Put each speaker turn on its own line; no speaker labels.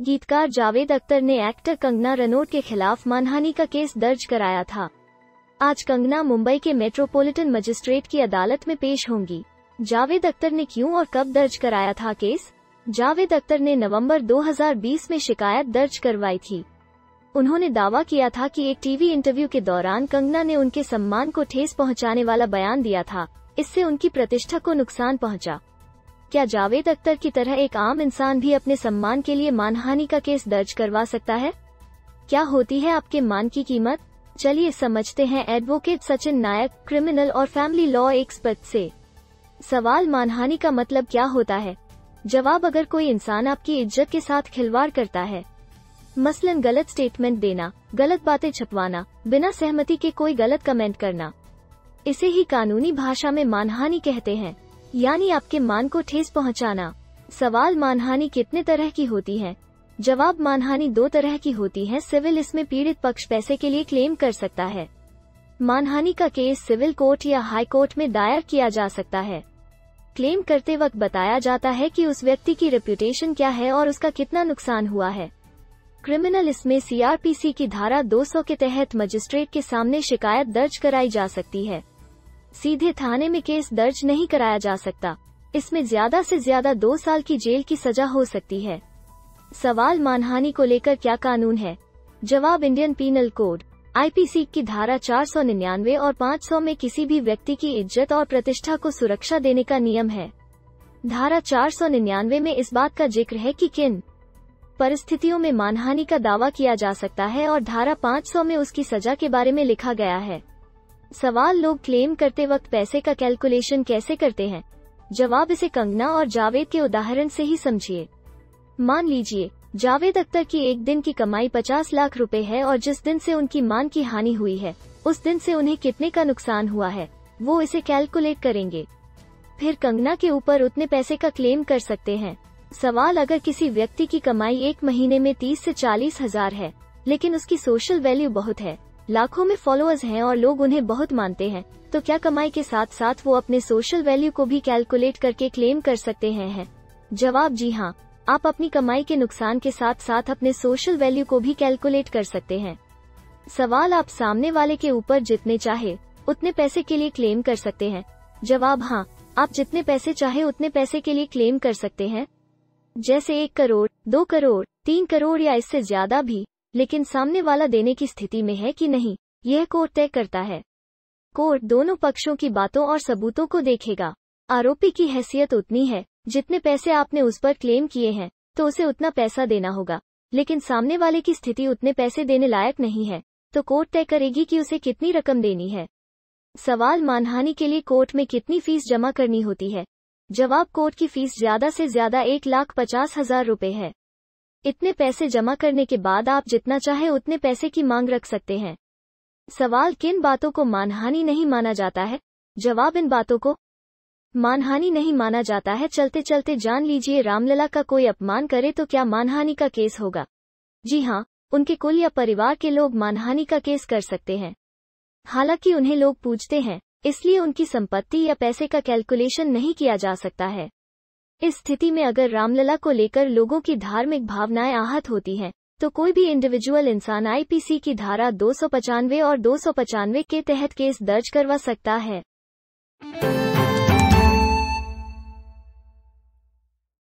गीतकार जावेद अख्तर ने एक्टर कंगना रनौत के खिलाफ मानहानि का केस दर्ज कराया था। आज कंगना मुंबई के मेट्रोपॉलिटन मजिस्ट्रेट की अदालत में पेश होंगी। जावेद अख्तर ने क्यों और कब दर्ज कराया था केस? जावेद अख्तर ने नवंबर 2020 में शिकायत दर्ज करवाई थी। उन्होंने दावा किया था कि एक टीवी इंटरव्यू के दौरान कंगना ने उनके सम्मान को ठेस पहुंचाने वाला बयान दिया था, इससे उनकी प्रतिष्ठा को नुकसान पहुंचा। क्या जावेद अख्तर की तरह एक आम इंसान भी अपने सम्मान के लिए मानहानि का केस दर्ज करवा सकता है? क्या होती है आपके मान की कीमत? चलिए समझते हैं एडवोकेट सचिन नायक, क्रिमिनल और फैमिली लॉ एक्सपर्ट से। सवाल, मानहानि का मतलब क्या होता है? जवाब, अगर कोई इंसान आपकी इज्जत के साथ खिलवाड़ करता है, मसलन गलत स्टेटमेंट देना, गलत बातें छपवाना, बिना सहमति के कोई गलत कमेंट करना, इसे ही कानूनी भाषा में मानहानि कहते हैं, यानी आपके मान को ठेस पहुंचाना। सवाल, मानहानि कितने तरह की होती है? जवाब, मानहानि 2 तरह की होती है। सिविल, इसमें पीड़ित पक्ष पैसे के लिए क्लेम कर सकता है। मानहानि का केस सिविल कोर्ट या हाई कोर्ट में दायर किया जा सकता है। क्लेम करते वक्त बताया जाता है कि उस व्यक्ति की रेप्यूटेशन क्या है और उसका कितना नुकसान हुआ है। क्रिमिनल, इसमें सीआरपीसी की धारा 200 के तहत मजिस्ट्रेट के सामने शिकायत दर्ज कराई जा सकती है। सीधे थाने में केस दर्ज नहीं कराया जा सकता, इसमें ज्यादा से ज्यादा 2 साल की जेल की सजा हो सकती है। सवाल, मानहानि को लेकर क्या कानून है? जवाब, इंडियन पीनल कोड आईपीसी की धारा 499 और 500 में किसी भी व्यक्ति की इज्जत और प्रतिष्ठा को सुरक्षा देने का नियम है। धारा 499 में इस बात का जिक्र है कि किन परिस्थितियों में मानहानि का दावा किया जा सकता है और धारा 500 में उसकी सजा के बारे में लिखा गया है। सवाल, लोग क्लेम करते वक्त पैसे का कैलकुलेशन कैसे करते हैं? जवाब, इसे कंगना और जावेद के उदाहरण से ही समझिए। मान लीजिए जावेद अख्तर की एक दिन की कमाई 50 लाख रुपए है और जिस दिन से उनकी मान की हानि हुई है, उस दिन से उन्हें कितने का नुकसान हुआ है, वो इसे कैलकुलेट करेंगे। फिर कंगना के ऊपर उतने पैसे का क्लेम कर सकते हैं। सवाल, अगर किसी व्यक्ति की कमाई एक महीने में 30 से 40 हजार है, लेकिन उसकी सोशल वैल्यू बहुत है, लाखों में फॉलोअर्स हैं और लोग उन्हें बहुत मानते हैं, तो क्या कमाई के साथ साथ वो अपने सोशल वैल्यू को भी कैलकुलेट करके क्लेम कर सकते हैं? जवाब, जी हाँ, आप अपनी कमाई के नुकसान के साथ साथ अपने सोशल वैल्यू को भी कैलकुलेट कर सकते हैं। सवाल, आप सामने वाले के ऊपर जितने चाहे उतने पैसे के लिए क्लेम कर सकते हैं? जवाब, हाँ, आप जितने पैसे चाहे उतने पैसे के लिए क्लेम कर सकते हैं, जैसे 1 करोड़, 2 करोड़, 3 करोड़ या इससे ज्यादा भी, लेकिन सामने वाला देने की स्थिति में है कि नहीं, यह कोर्ट तय करता है। कोर्ट दोनों पक्षों की बातों और सबूतों को देखेगा। आरोपी की हैसियत उतनी है, जितने पैसे आपने उस पर क्लेम किए हैं, तो उसे उतना पैसा देना होगा, लेकिन सामने वाले की स्थिति उतने पैसे देने लायक नहीं है, तो कोर्ट तय करेगी कि उसे कितनी रकम देनी है। सवाल, मानहानि के लिए कोर्ट में कितनी फीस जमा करनी होती है? जवाब, कोर्ट की फीस ज्यादा से ज्यादा 1,50,000 रुपए है। इतने पैसे जमा करने के बाद आप जितना चाहे उतने पैसे की मांग रख सकते हैं। सवाल, किन बातों को मानहानि नहीं माना जाता है? जवाब, इन बातों को मानहानि नहीं माना जाता है। चलते चलते जान लीजिए, रामलला का कोई अपमान करे तो क्या मानहानि का केस होगा? जी हाँ, उनके कुल या परिवार के लोग मानहानि का केस कर सकते हैं। हालांकि उन्हें लोग पूजते हैं, इसलिए उनकी संपत्ति या पैसे का कैलकुलेशन नहीं किया जा सकता है। इस स्थिति में अगर रामलला को लेकर लोगों की धार्मिक भावनाएं आहत होती हैं, तो कोई भी इंडिविजुअल इंसान आईपीसी की धारा 295 और 295 के तहत केस दर्ज करवा सकता है।